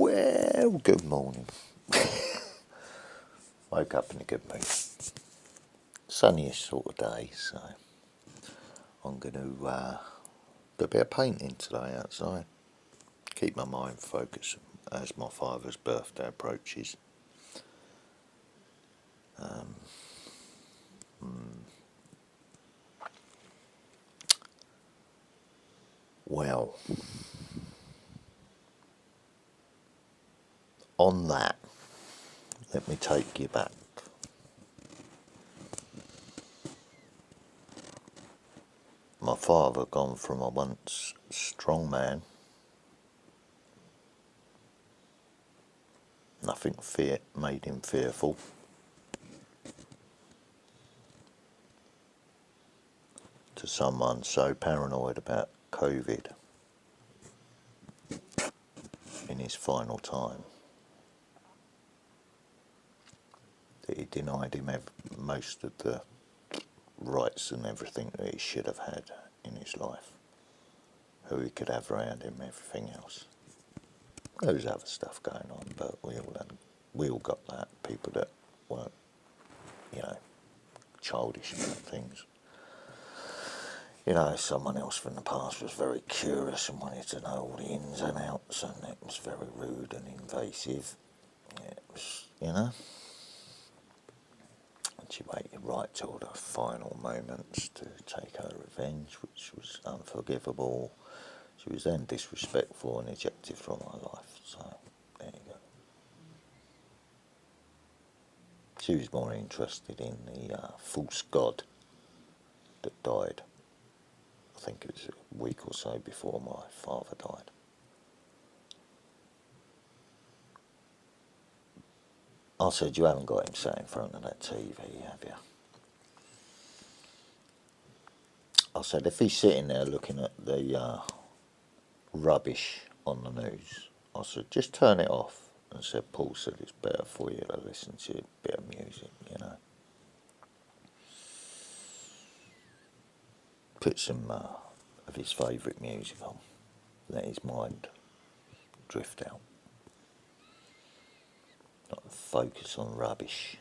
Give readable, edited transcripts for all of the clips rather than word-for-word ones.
Well, good morning. Woke up in a good mood. Sunniest sort of day, so I'm going to do a bit of painting today outside. Keep my mind focused as my father's birthday approaches. Well, on that, let me take you back. My father gone from a once strong man, nothing made him fearful, to someone so paranoid about COVID in his final time that he denied him most of the rights and everything that he should have had in his life, who he could have around him, everything else. There was other stuff going on, but we all got that. People that weren't, childish about things. Someone else from the past was very curious and wanted to know all the ins and outs, and it was very rude and invasive. It was, and she waited right till the final moments to take her revenge, which was unforgivable. She was then disrespectful and ejected from my life, so there you go. She was more interested in the false god that died. I think it was a week or so before my father died. I said, you haven't got him sat in front of that TV, have you? I said, if he's sitting there looking at the rubbish on the news, I said, just turn it off. And said, Paul said it's better for you to listen to a bit of music, Put some of his favourite music on. Let his mind drift out. Not focus on rubbish.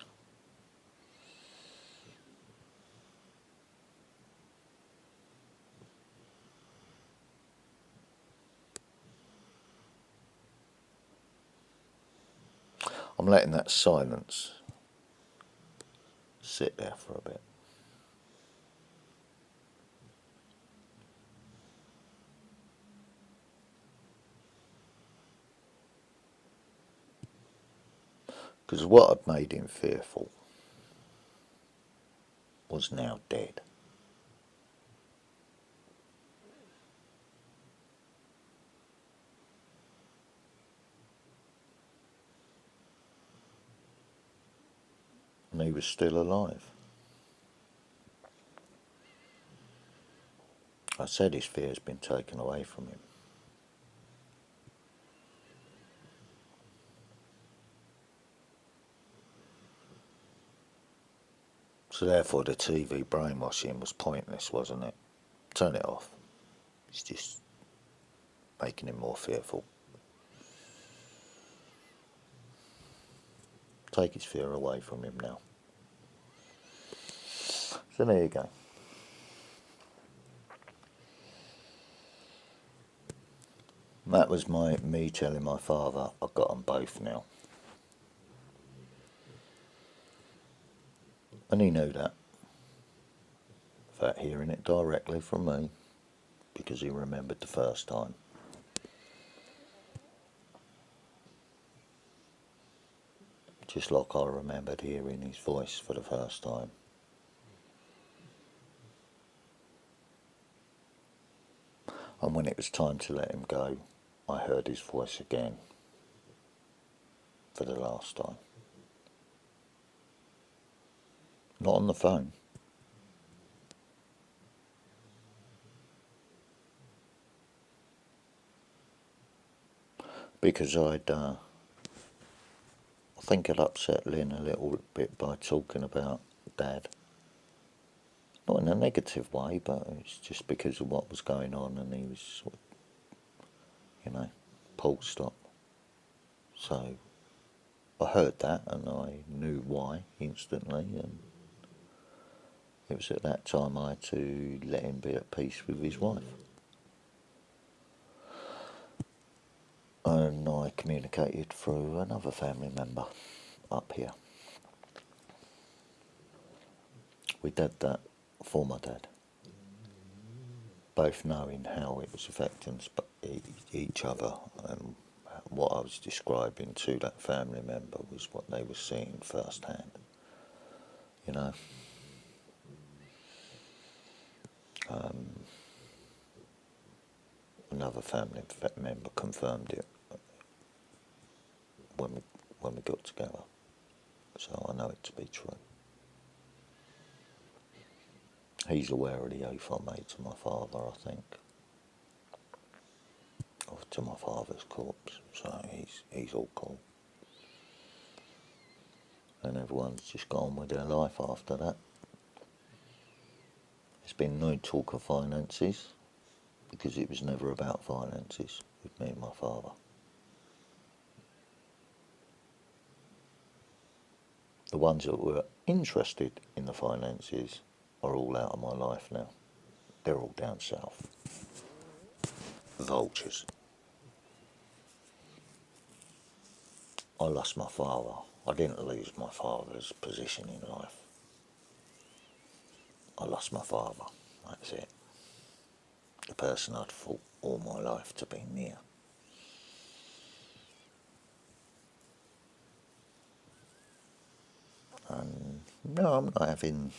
I'm letting that silence sit there for a bit. Because what had made him fearful was now dead. And he was still alive. I said his fear's been taken away from him. So therefore the TV brainwashing was pointless, wasn't it? Turn it off. It's just making him more fearful. Take his fear away from him now. So there you go. That was me telling my father I've got them both now. And he knew that. Without hearing it directly from me, because he remembered the first time. Just like I remembered hearing his voice for the first time. And when it was time to let him go, I heard his voice again for the last time. Not on the phone. Because I think I'd upset Lynn a little bit by talking about Dad. Not in a negative way, but it's just because of what was going on, and he was, Paul, stop. So I heard that and I knew why instantly, and it was at that time I had to let him be at peace with his wife. And I communicated through another family member up here. We did that for my dad, both knowing how it was affecting each other, and what I was describing to that family member was what they were seeing firsthand. You know, another family member confirmed it when we got together, so I know it to be true. He's aware of the oath I made to my father, I think, or to my father's corpse, so he's all cool. And everyone's just gone on with their life after that. There's been no talk of finances, because it was never about finances with me and my father. The ones that were interested in the finances are all out of my life now. They're all down south. Vultures. I lost my father. I didn't lose my father's position in life. I lost my father. That's it. The person I'd fought all my life to be near. And no, I'm not having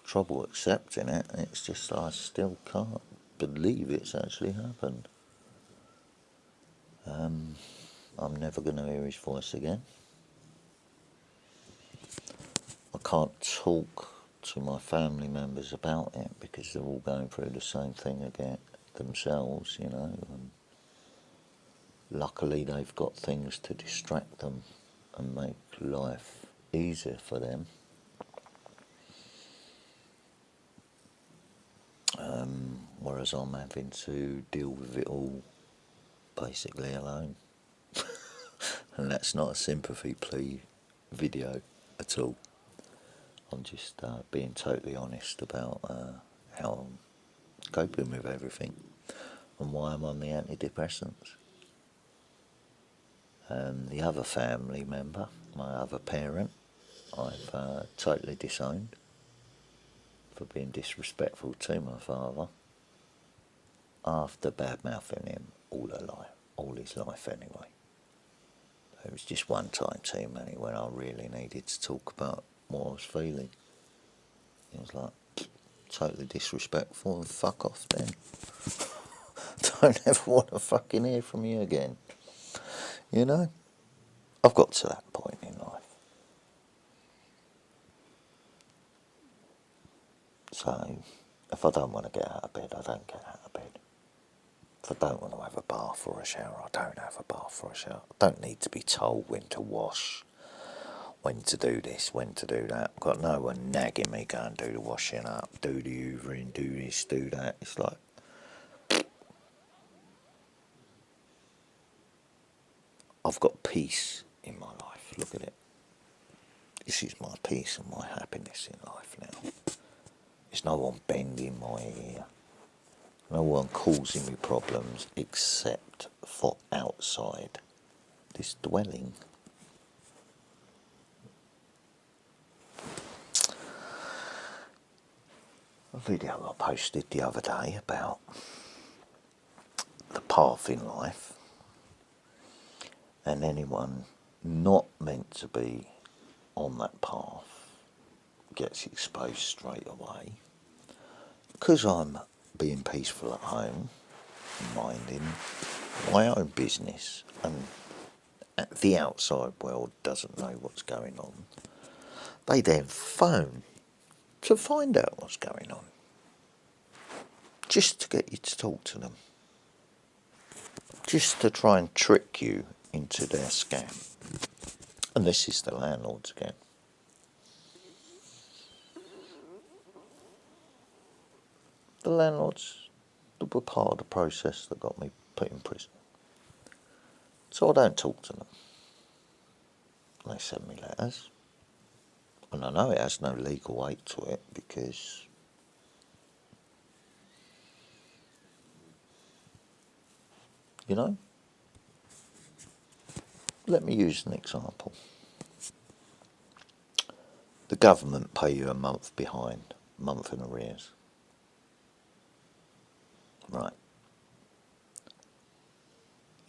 trouble accepting it. It's just I still can't believe it's actually happened. I'm never going to hear his voice again. I can't talk to my family members about it because they're all going through the same thing again themselves, you know. And luckily they've got things to distract them and make life easier for them. Whereas I'm having to deal with it all basically alone. And that's not a sympathy plea video at all. I'm just being totally honest about how I'm coping with everything and why I'm on the antidepressants. And the other family member, my other parent, I've totally disowned for being disrespectful to my father after bad-mouthing him all his life anyway. It was just one time too many when I really needed to talk about what I was feeling. It was like, totally disrespectful and fuck off then. Don't ever want to fucking hear from you again. You know? I've got to that point in life. So, if I don't want to get out of bed, I don't get out of bed. If I don't want to have a bath or a shower, I don't have a bath or a shower. I don't need to be told when to wash, when to do this, when to do that. I've got no one nagging me, go and do the washing up, do the hoovering, do this, do that. It's like, I've got peace in my life. Look at it. This is my peace and my happiness in life now. There's no one bending my ear. No one causing me problems except for outside this dwelling. A video I posted the other day about the path in life, and anyone not meant to be on that path gets exposed straight away. Because I'm being peaceful at home, minding my own business, and the outside world doesn't know what's going on, they then phone to find out what's going on, just to get you to talk to them, just to try and trick you into their scam. And this is the landlords again. The landlords that were part of the process that got me put in prison. So I don't talk to them. They send me letters. And I know it has no legal weight to it because you know, let me use an example. The government pay you a month behind, a month in arrears. Right.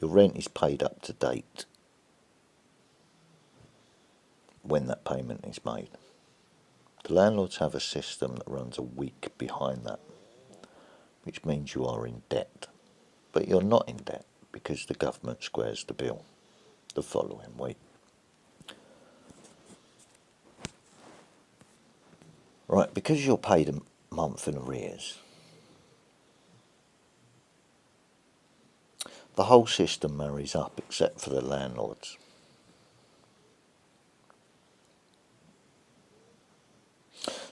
Your rent is paid up to date when that payment is made. The landlords have a system that runs a week behind that, which means you are in debt. But you're not in debt because the government squares the bill the following week. Right, because you're paid a month in arrears, the whole system marries up except for the landlords.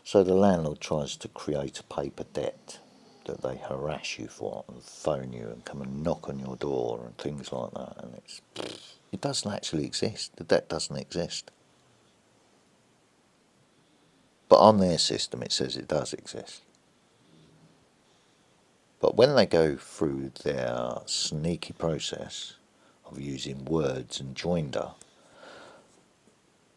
So the landlord tries to create a paper debt that they harass you for and phone you and come and knock on your door and things like that. And it doesn't actually exist. The debt doesn't exist. But on their system it says it does exist. But when they go through their sneaky process of using words and joinder,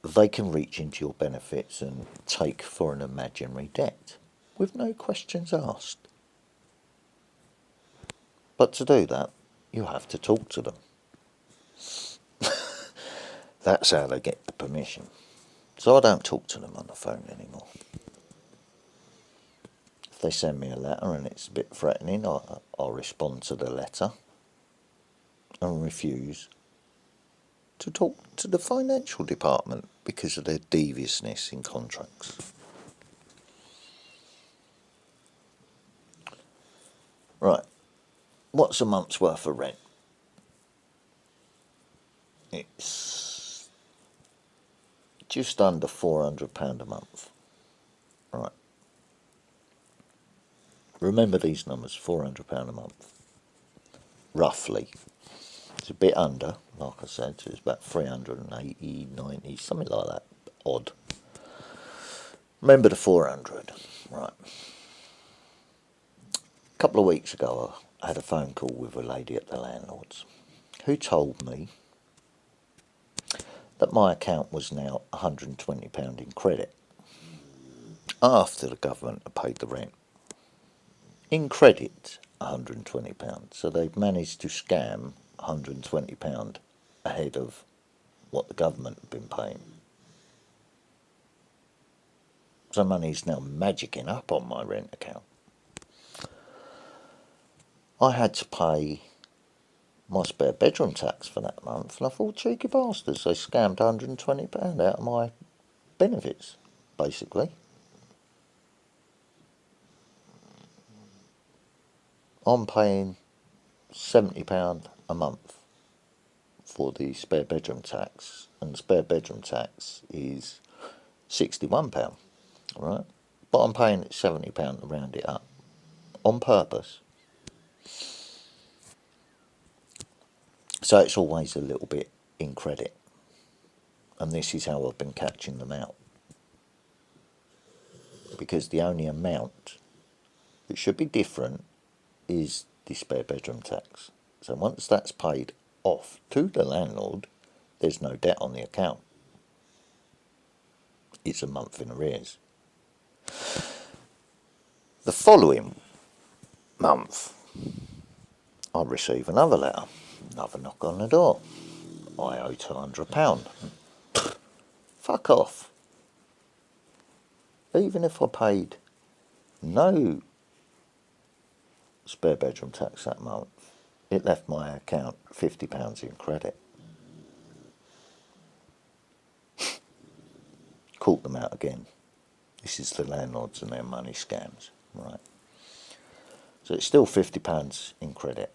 they can reach into your benefits and take for an imaginary debt with no questions asked. But to do that, you have to talk to them. That's how they get the permission. So I don't talk to them on the phone anymore. If they send me a letter and it's a bit threatening, I'll respond to the letter and refuse to talk to the financial department because of their deviousness in contracts. Right, what's a month's worth of rent? It's just under £400 a month. Right. Remember these numbers, £400 a month. Roughly. It's a bit under, like I said, so it's about 380, 90, something like that, odd. Remember the 400, right. A couple of weeks ago I had a phone call with a lady at the landlord's who told me that my account was now £120 in credit after the government had paid the rent. In credit, £120. So they've managed to scam £120 ahead of what the government had been paying. So money's now magicking up on my rent account. I had to pay my spare bedroom tax for that month, and I thought, cheeky bastards, they scammed £120 out of my benefits, basically. I'm paying £70 a month for the spare bedroom tax, and the spare bedroom tax is £61, right? But I'm paying it £70 to round it up, on purpose. So it's always a little bit in credit, and this is how I've been catching them out. Because the only amount that should be different is the spare bedroom tax. So once that's paid off to the landlord, there's no debt on the account. It's a month in arrears. The following month, I receive another letter, another knock on the door. I owe £200. Fuck off. Even if I paid no spare bedroom tax that month, it left my account £50 in credit. Caught them out again. This is the landlords and their money scams, right? So it's still £50 in credit.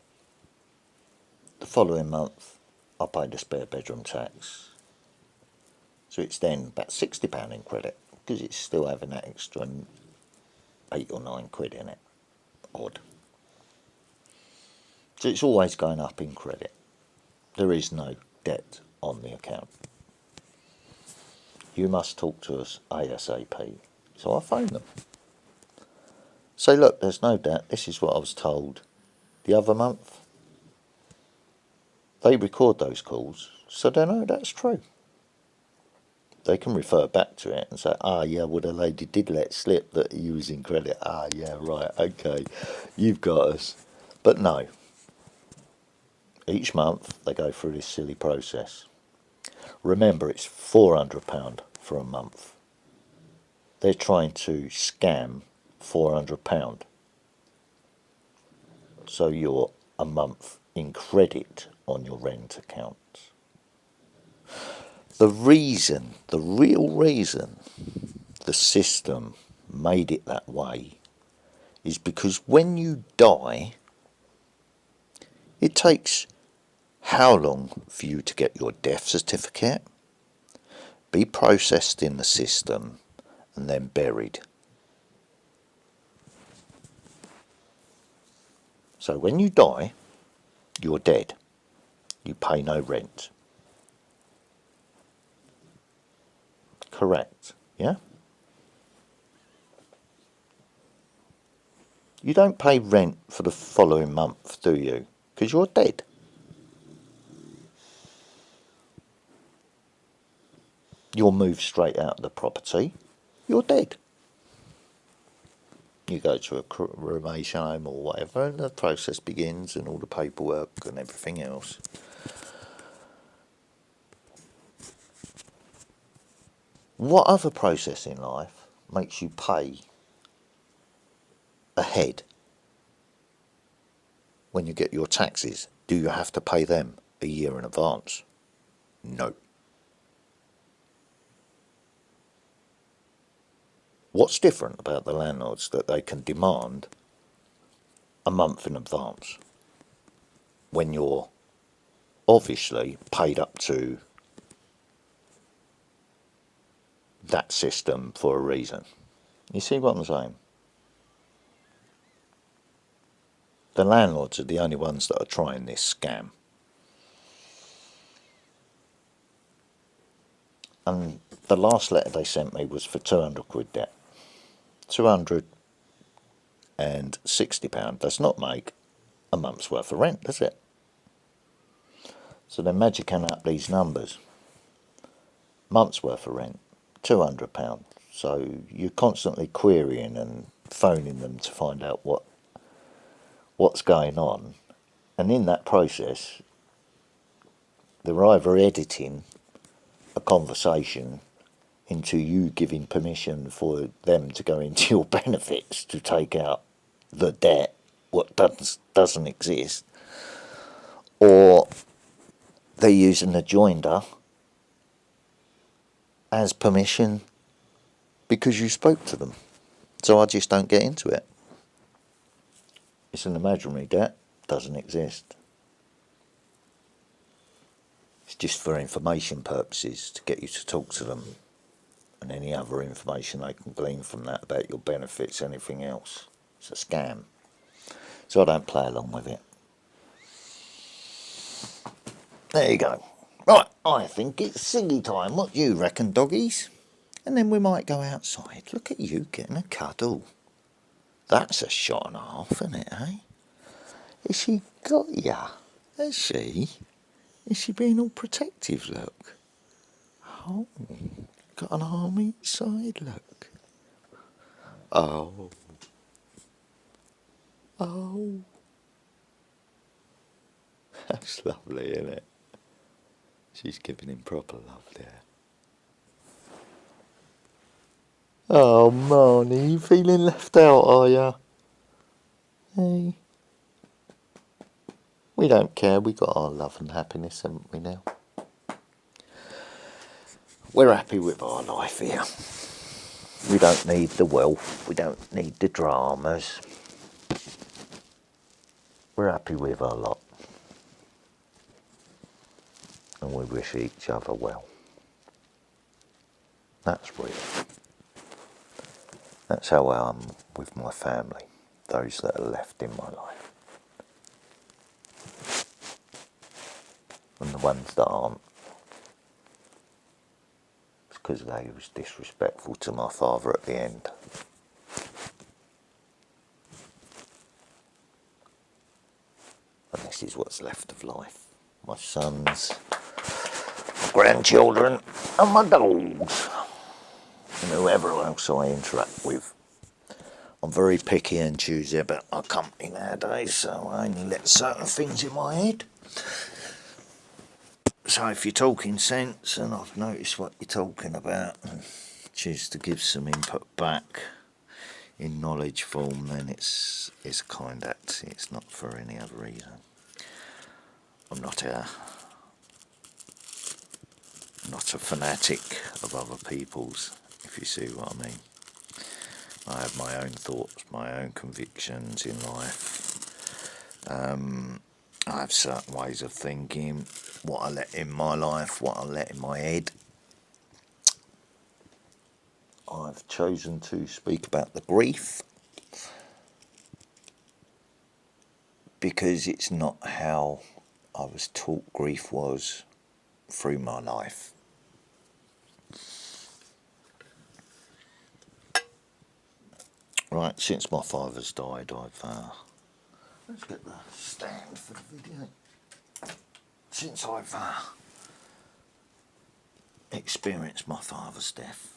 The following month, I paid the spare bedroom tax. So it's then about £60 in credit, because it's still having that extra 8 or 9 quid in it. Odd. So it's always going up in credit. There is no debt on the account. You must talk to us ASAP. So I phone them. Say, look, there's no doubt, this is what I was told the other month. They record those calls, so they know that's true. They can refer back to it and say, yeah, well, the lady did let slip that you was in credit. Yeah, right, okay, you've got us. But no. Each month they go through this silly process. Remember, it's £400 for a month. They're trying to scam £400. So you're a month in credit on your rent account. The real reason the system made it that way is because when you die, it takes how long for you to get your death certificate, be processed in the system, and then buried. So when you die, you're dead. You pay no rent. Correct, yeah? You don't pay rent for the following month, do you? Because you're dead. You'll move straight out of the property. You're dead. You go to a cremation home or whatever, and the process begins, and all the paperwork and everything else. What other process in life makes you pay ahead when you get your taxes? Do you have to pay them a year in advance? No. What's different about the landlords that they can demand a month in advance when you're obviously paid up to that system for a reason? You see what I'm saying? The landlords are the only ones that are trying this scam. And the last letter they sent me was for £200 debt. £260 does not make a month's worth of rent, does it? So they're magicking up these numbers. Month's worth of rent, £200. So you're constantly querying and phoning them to find out what's going on. And in that process, they're either editing a conversation into you giving permission for them to go into your benefits to take out the debt, what doesn't exist, or they're using the joinder as permission because you spoke to them. So I just don't get into it. It's an imaginary debt, doesn't exist. It's just for information purposes, to get you to talk to them, and any other information they can glean from that about your benefits, anything else. It's a scam. So I don't play along with it. There you go. Right, I think it's silly time. What do you reckon, doggies? And then we might go outside. Look at you getting a cuddle. That's a shot and a half, isn't it, eh? Has she got ya? Has she? Is she being all protective, look? Oh, got an arm each side, look. Oh. Oh. That's lovely, isn't it? She's giving him proper love there. Oh, Marnie, you feeling left out, are ya? Hey. We don't care, we got our love and happiness, haven't we now? We're happy with our life here. We don't need the wealth, we don't need the dramas. We're happy with our lot. And we wish each other well. That's real. That's how I am with my family, those that are left in my life. And the ones that aren't, because they was disrespectful to my father at the end. And this is what's left of life. My sons, my grandchildren, and my dogs, and whoever else I interact with. I'm very picky and choosy about my company nowadays, so I only let certain things in my head. So if you're talking sense, and I've noticed what you're talking about, and choose to give some input back in knowledge form, then it's kind act. It's not for any other reason. I'm not a fanatic of other people's, if you see what I mean. I have my own thoughts, my own convictions in life. I have certain ways of thinking, what I let in my life, what I let in my head. I've chosen to speak about the grief because it's not how I was taught grief was through my life. Right, since my father's died, let's get the stand for the video. Since I've experienced my father's death,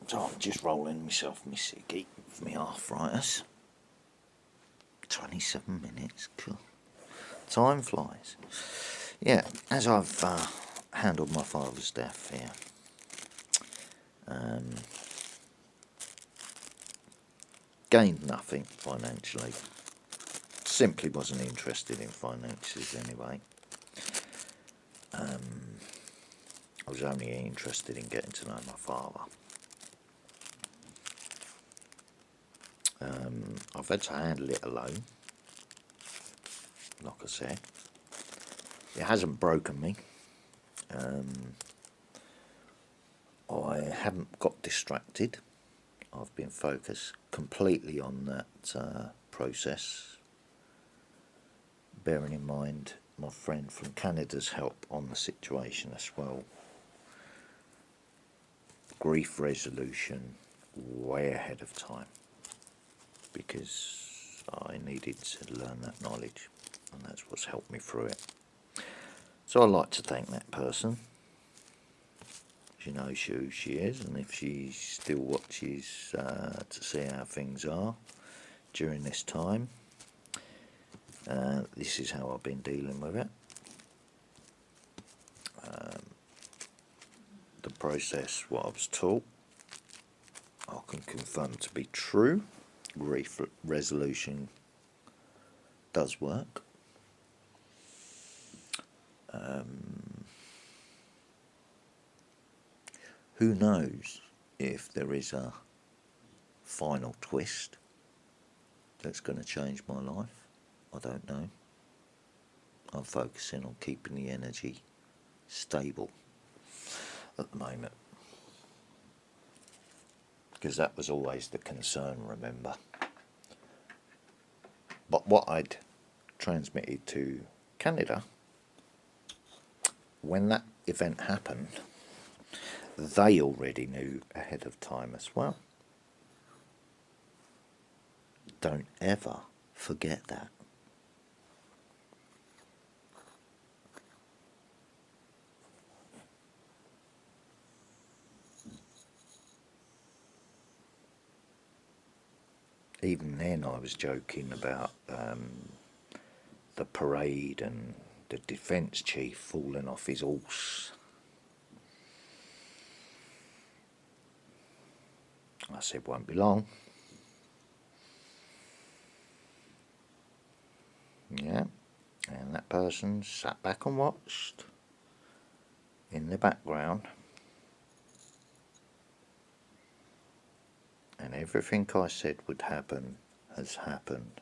so I'm just rolling myself my ciggy with my arthritis. 27 minutes, cool. Time flies. Yeah, as I've handled my father's death here, gained nothing financially. Simply wasn't interested in finances anyway. I was only interested in getting to know my father. I've had to handle it alone, like I said. It hasn't broken me. I haven't got distracted. I've been focused completely on that process, bearing in mind my friend from Canada's help on the situation as well. Grief resolution way ahead of time, because I needed to learn that knowledge, and that's what's helped me through it. So I'd like to thank that person. She knows who she is, and if she still watches to see how things are during this time, this is how I've been dealing with it. The process, what I was taught, I can confirm to be true. Grief resolution does work. Who knows if there is a final twist that's going to change my life? I don't know. I'm focusing on keeping the energy stable at the moment, because that was always the concern, remember. But what I'd transmitted to Canada, when that event happened, they already knew ahead of time as well. Don't ever forget that. Even then I was joking about the parade and the defence chief falling off his horse. I said, won't be long. Yeah, and that person sat back and watched in the background, and everything I said would happen has happened.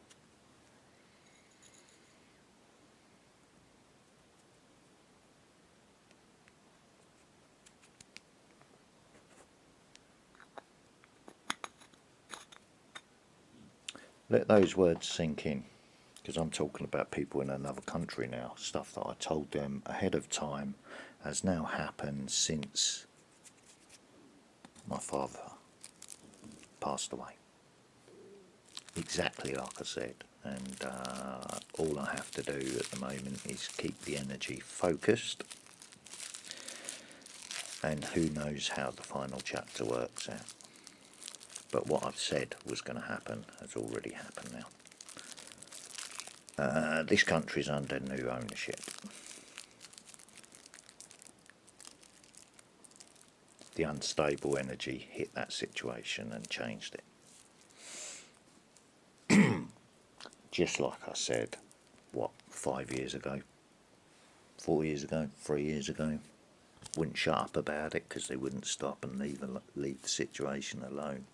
Let those words sink in, because I'm talking about people in another country now. Stuff that I told them ahead of time has now happened since my father passed away. Exactly like I said. And all I have to do at the moment is keep the energy focused. And who knows how the final chapter works out. But what I've said was going to happen has already happened now. This country's under new ownership. The unstable energy hit that situation and changed it. Just like I said, 5 years ago, 4 years ago, 3 years ago. Wouldn't shut up about it because they wouldn't stop and leave the situation alone.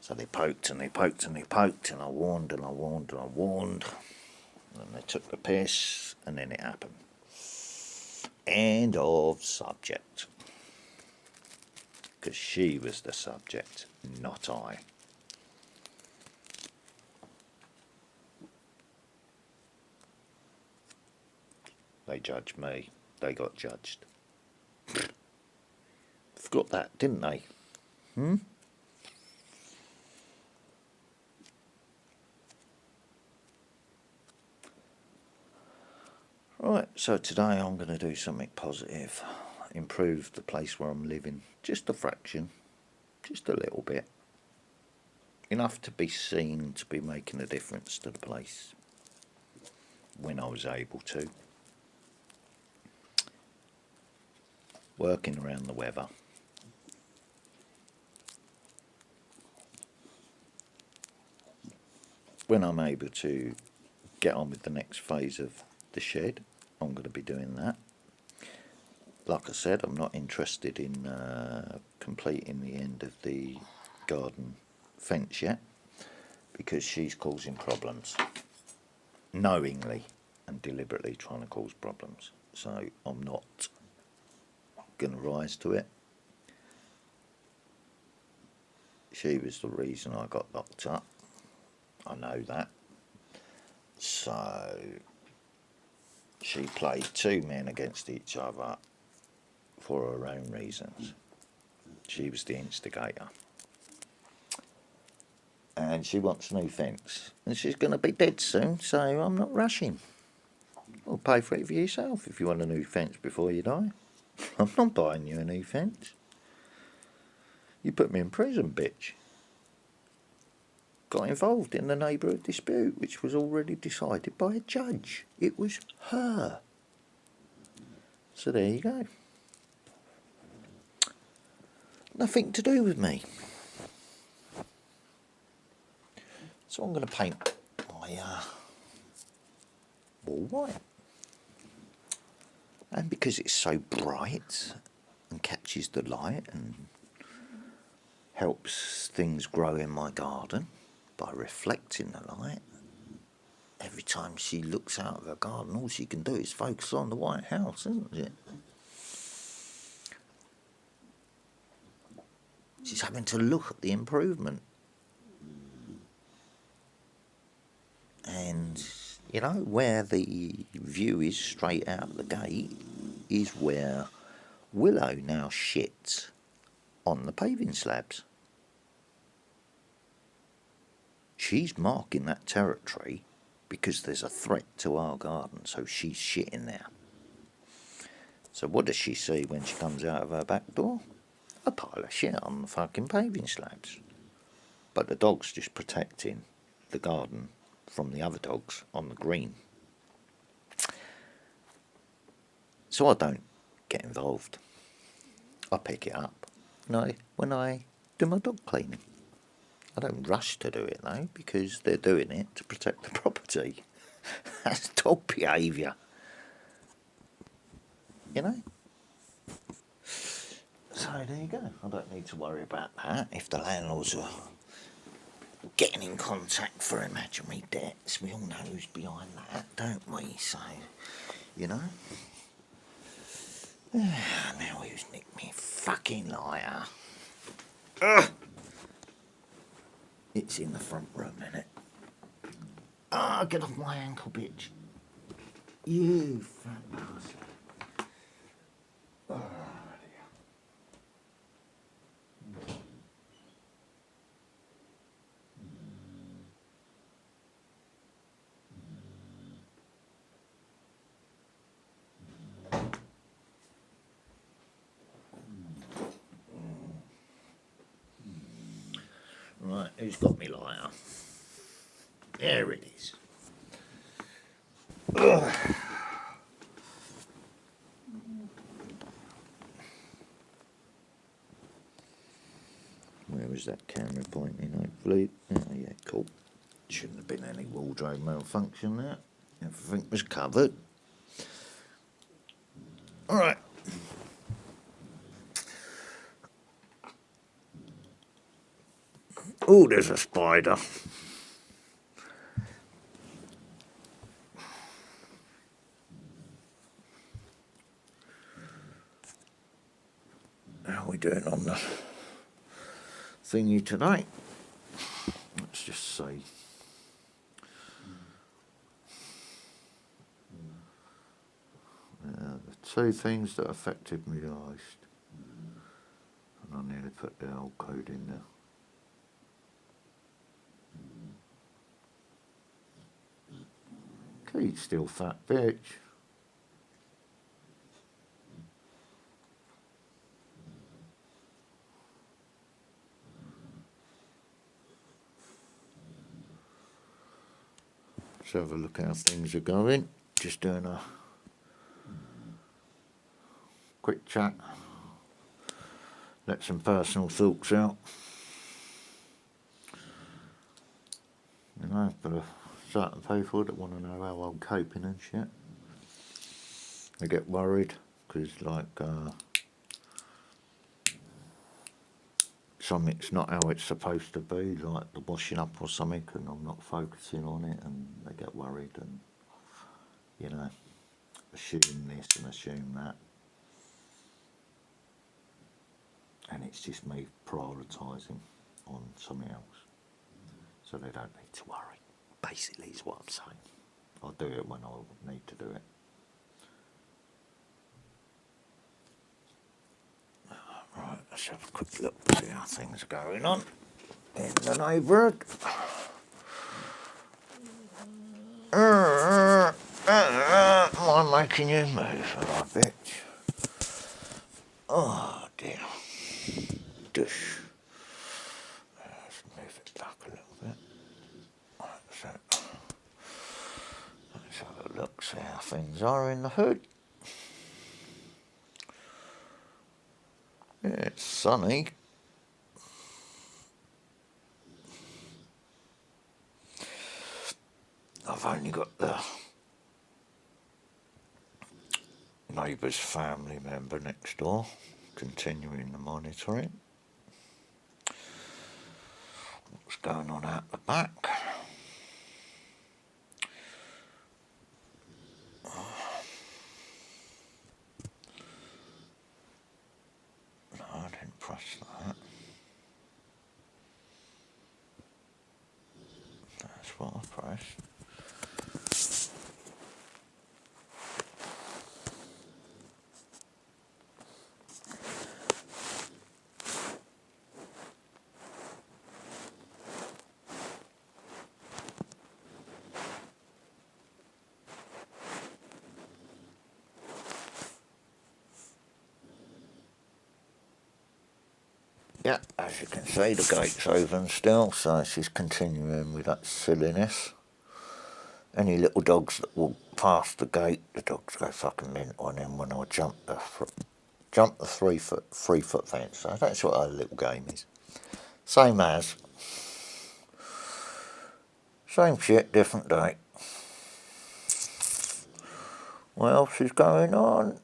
So they poked and they poked and they poked, and I warned and I warned and I warned, and they took the piss, and then it happened. End of subject. Because she was the subject, not I. They judged me. They got judged. Forgot that, didn't they? Right, so today I'm going to do something positive. Improve the place where I'm living. Just a fraction. Just a little bit. Enough to be seen to be making a difference to the place. When I was able to. Working around the weather. When I'm able to get on with the next phase of the shed, I'm going to be doing that. Like I said, I'm not interested in completing the end of the garden fence yet, because she's causing problems, knowingly and deliberately trying to cause problems. So I'm not going to rise to it. She was the reason I got locked up. I know that. So she played two men against each other for her own reasons. She was the instigator. And she wants a new fence. And she's going to be dead soon, so I'm not rushing. Well, pay for it for yourself if you want a new fence before you die. I'm not buying you a new fence. You put me in prison, bitch. Got involved in the neighbourhood dispute, which was already decided by a judge. It was her. So there you go. Nothing to do with me. So I'm going to paint my wall white. And because it's so bright and catches the light and helps things grow in my garden by reflecting the light, every time she looks out of her garden, all she can do is focus on the White House, isn't it? She's having to look at the improvement. And, you know, where the view is straight out the gate is where Willow now shits on the paving slabs. She's marking that territory because there's a threat to our garden, so she's shitting there. So what does she see when she comes out of her back door? A pile of shit on the fucking paving slabs. But the dog's just protecting the garden from the other dogs on the green. So I don't get involved. I pick it up when I do my dog cleaning. I don't rush to do it though, because they're doing it to protect the property. That's dog behaviour. You know? So there you go. I don't need to worry about that. If the landlords are getting in contact for imaginary debts, we all know who's behind that, don't we? So, you know. Now who's nicked me? Fucking liar. Ugh. It's in the front room, innit? Ah, get off my ankle, bitch. You fat bastard. Oh, right, who's got me lighter? There it is. Ugh. Where was that camera pointing, hopefully? Oh, yeah, cool. Shouldn't have been any wardrobe malfunction there. Everything was covered. Alright. Oh, there's a spider. How are we doing on the thingy today? Let's just see. The two things that affected me most. And I nearly put the old code in there. Keep still, fat bitch. Let's have a look how things are going. Just doing a quick chat. Let some personal thoughts out. You know, for certain people that want to know how I'm coping and shit. They get worried because, like, something's not how it's supposed to be, like the washing up or something, and I'm not focusing on it, and they get worried and, you know, assume this and assume that. And it's just me prioritising on something else. So they don't need to worry, basically, is what I'm saying. I'll do it when I need to do it. Right, let's have a quick look, see how things are going on in the neighbourhood. Am I making you move, my bitch? Oh dear. Dush. Let's move it back a little bit. Right, so let's have a look, see how things are in the hood. Yeah, it's sunny. I've only got the neighbour's family member next door continuing the monitoring. What's going on out the back? No, I didn't press that. That's what I pressed. Yeah, as you can see, the gate's open still, so she's continuing with that silliness. Any little dogs that walk past the gate, the dogs go fucking mental on them when I jump the 3 foot fence. So that's what our little game is. Same shit, different day. What else is going on?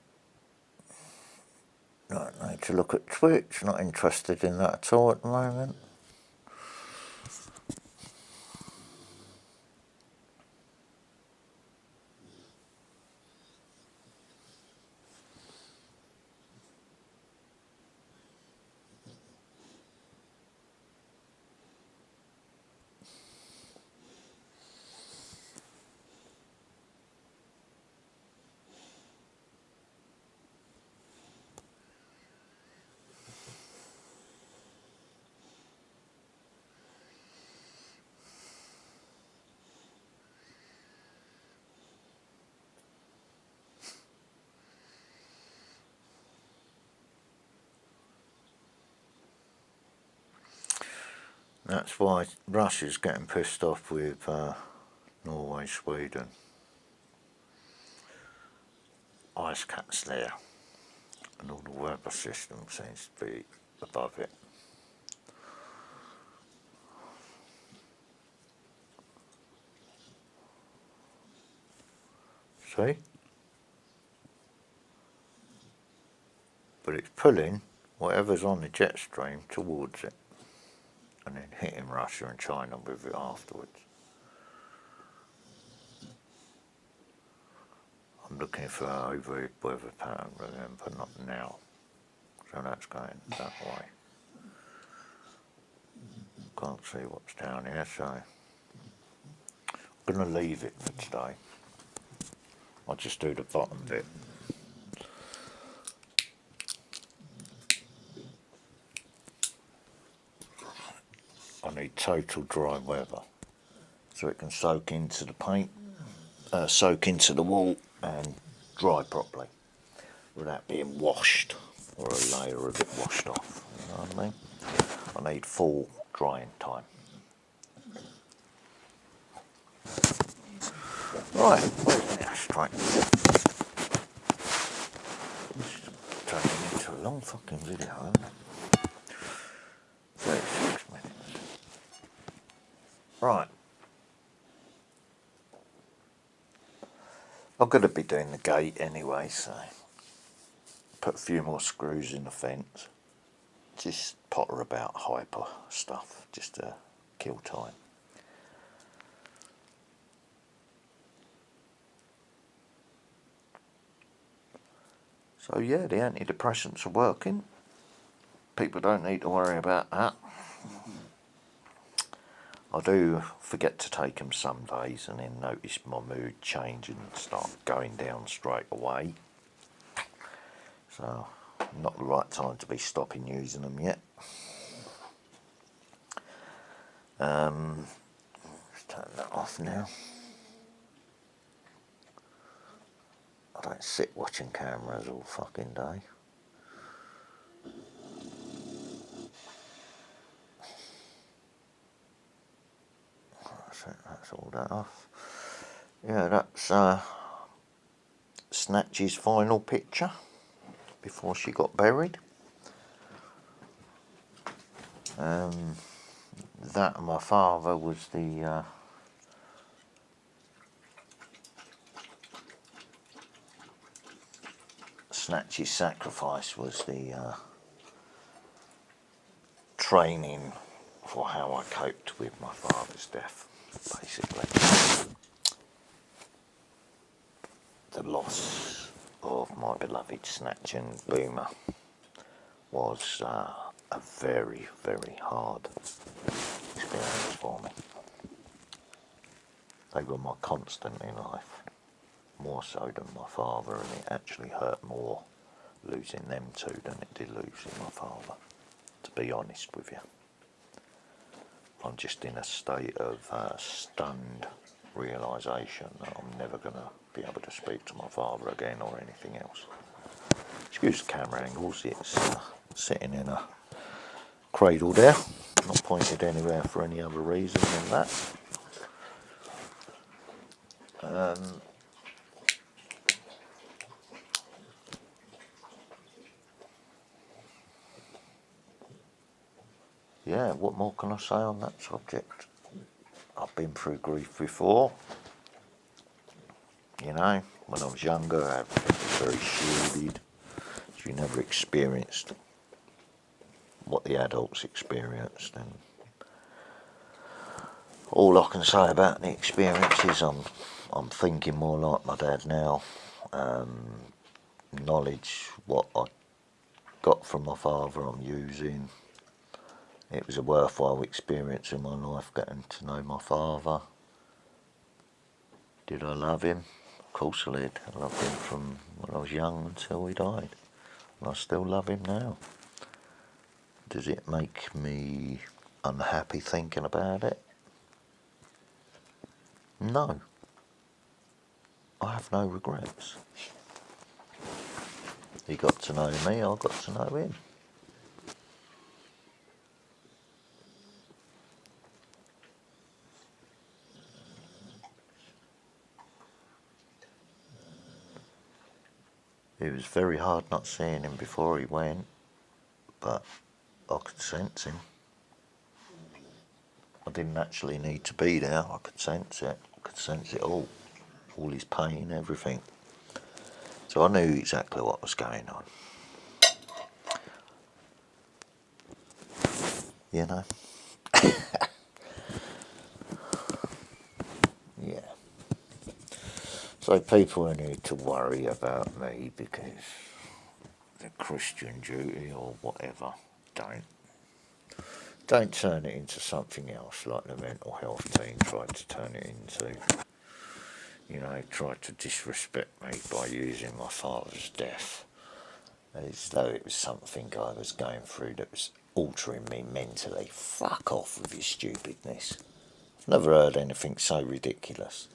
Don't need to look at Twitch, not interested in that at all at the moment. That's why Russia's getting pissed off with Norway, Sweden. Ice caps there, and all the weather system seems to be above it. See? But it's pulling whatever's on the jet stream towards it, and then hitting Russia and China with it afterwards. I'm looking for over weather pattern, remember, not now. So that's going that way. Can't see what's down here, so I'm going to leave it for today. I'll just do the bottom bit. I need total dry weather so it can soak into the paint, soak into the wall and dry properly without being washed or a layer of it washed off. You know what I mean? I need full drying time. Right, where's the ashtray? This is turning into a long fucking video, isn't it? 36 minutes. Right. I'm going to be doing the gate anyway, so put a few more screws in the fence. Just potter about hyper stuff, just to kill time. So yeah, the antidepressants are working. People don't need to worry about that. I do forget to take them some days and then notice my mood change and start going down straight away. So not the right time to be stopping using them yet. Let's turn that off now. I don't sit watching cameras all fucking day. That's all that off. Yeah, that's Snatch's final picture before she got buried. That and my father was the Snatch's sacrifice was the training for how I coped with my father's death, basically. The loss of my beloved Snatch and Boomer was a very, very hard experience for me. They were my constant in life, more so than my father, and it actually hurt more losing them two than it did losing my father, to be honest with you. I'm just in a state of stunned realisation that I'm never going to be able to speak to my father again or anything else. Excuse the camera angles, it's sitting in a cradle there, not pointed anywhere for any other reason than that. Yeah, what more can I say on that subject? I've been through grief before. You know, when I was younger, everything was very shielded. You never experienced what the adults experienced, and all I can say about the experience is I'm thinking more like my dad now. Knowledge, what I got from my father, I'm using. It was a worthwhile experience in my life getting to know my father. Did I love him? Of course I did. I loved him from when I was young until he died. And I still love him now. Does it make me unhappy thinking about it? No. I have no regrets. He got to know me, I got to know him. It was very hard not seeing him before he went, but I could sense him. I didn't actually need to be there. I could sense it. I could sense it all his pain, everything. So I knew exactly what was going on. You know? Yeah. So people need to worry about me because the Christian duty or whatever. Don't turn it into something else like the mental health team tried to turn it into. You know, tried to disrespect me by using my father's death as though it was something I was going through that was altering me mentally. Fuck off with your stupidness. I've never heard anything so ridiculous.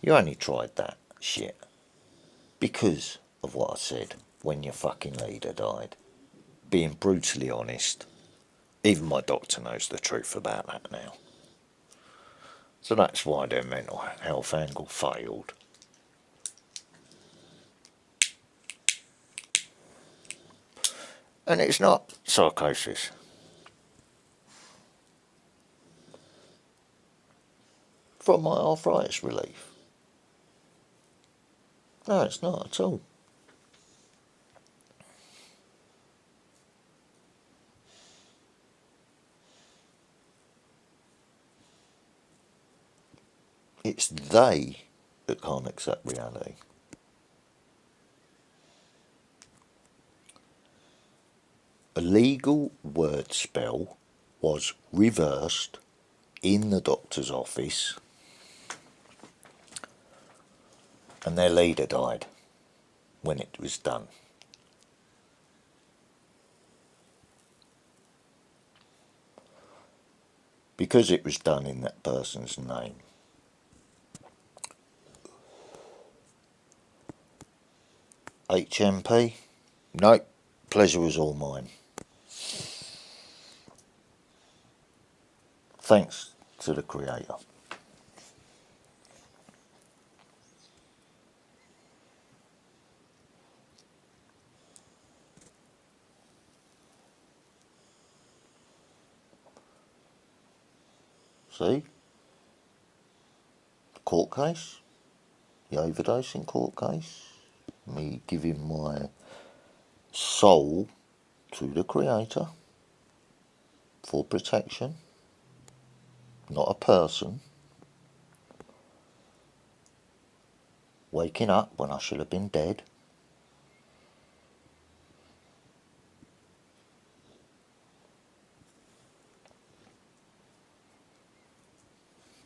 You only tried that shit because of what I said when your fucking leader died. Being brutally honest, even my doctor knows the truth about that now. So that's why their mental health angle failed. And it's not psychosis. From my arthritis relief. No, it's not at all. It's they that can't accept reality. A legal word spell was reversed in the doctor's office and their leader died when it was done. Because it was done in that person's name. HMP? No, pleasure was all mine. Thanks to the Creator. See? The court case, the overdosing court case, me giving my soul to the Creator for protection, not a person. Waking up when I should have been dead.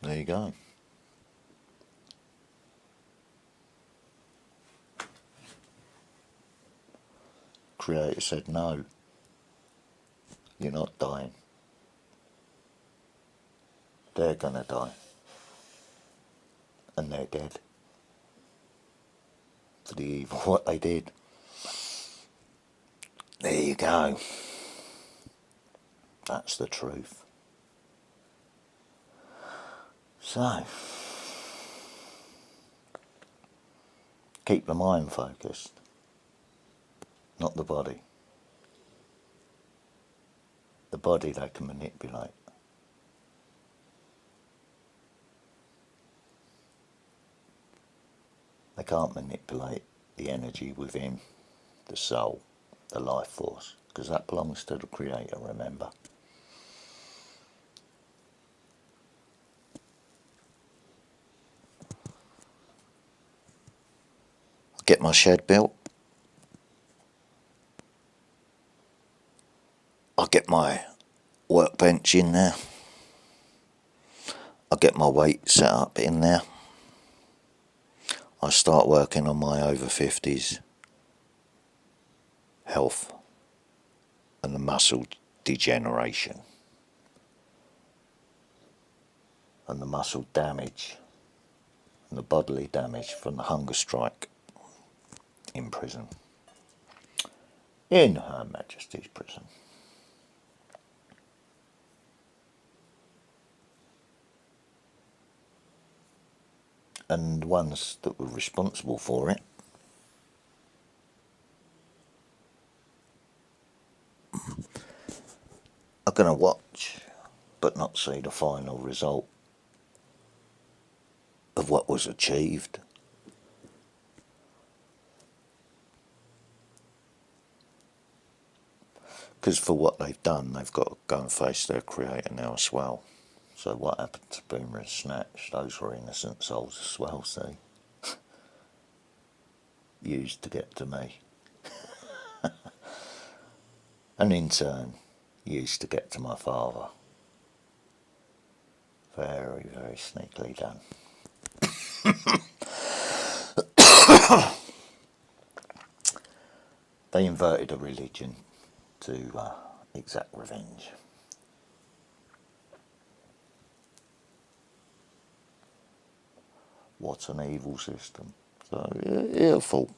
There you go. Creator said, no, you're not dying. They're gonna die. And they're dead. For the evil what they did. There you go. That's the truth. So, keep the mind focused, not the body. The body they can manipulate. They can't manipulate the energy within the soul, the life force, because that belongs to the Creator, remember. Get my shed built. I'll get my workbench in there. I'll get my weight set up in there. I'll start working on my over 50s health and the muscle degeneration and the muscle damage and the bodily damage from the hunger strike in prison. In Her Majesty's prison. And the ones that were responsible for it going to watch but not see the final result of what was achieved. Because for what they've done, they've got to go and face their creator now as well. So what happened to Boomer and Snatch? Those were innocent souls as well, see? Used to get to me. And in turn, used to get to my father. Very, very sneakily done. They inverted a religion to exact revenge. What an evil system. So, earful.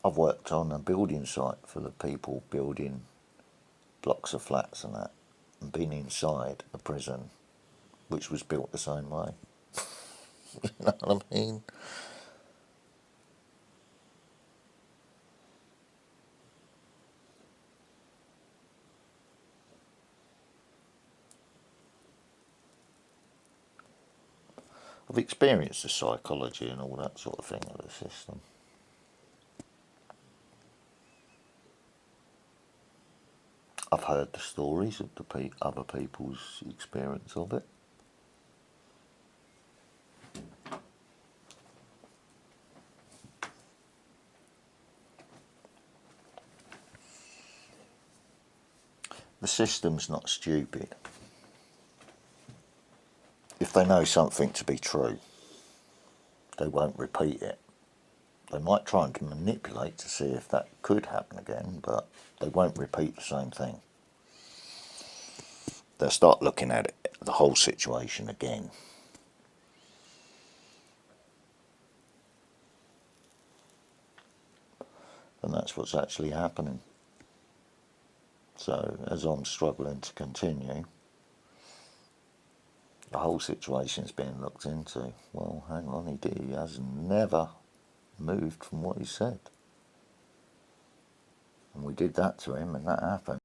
I've worked on a building site for the people building blocks of flats and that, and been inside a prison which was built the same way. You know what I mean? I've experienced the psychology and all that sort of thing of the system. I've heard the stories of the other people's experience of it. The system's not stupid. If they know something to be true, they won't repeat it. They might try and manipulate to see if that could happen again, but they won't repeat the same thing. They'll start looking at it, the whole situation again. And that's what's actually happening. So, as I'm struggling to continue, the whole situation's being looked into. Well, hang on, he has never moved from what he said. And we did that to him, and that happened.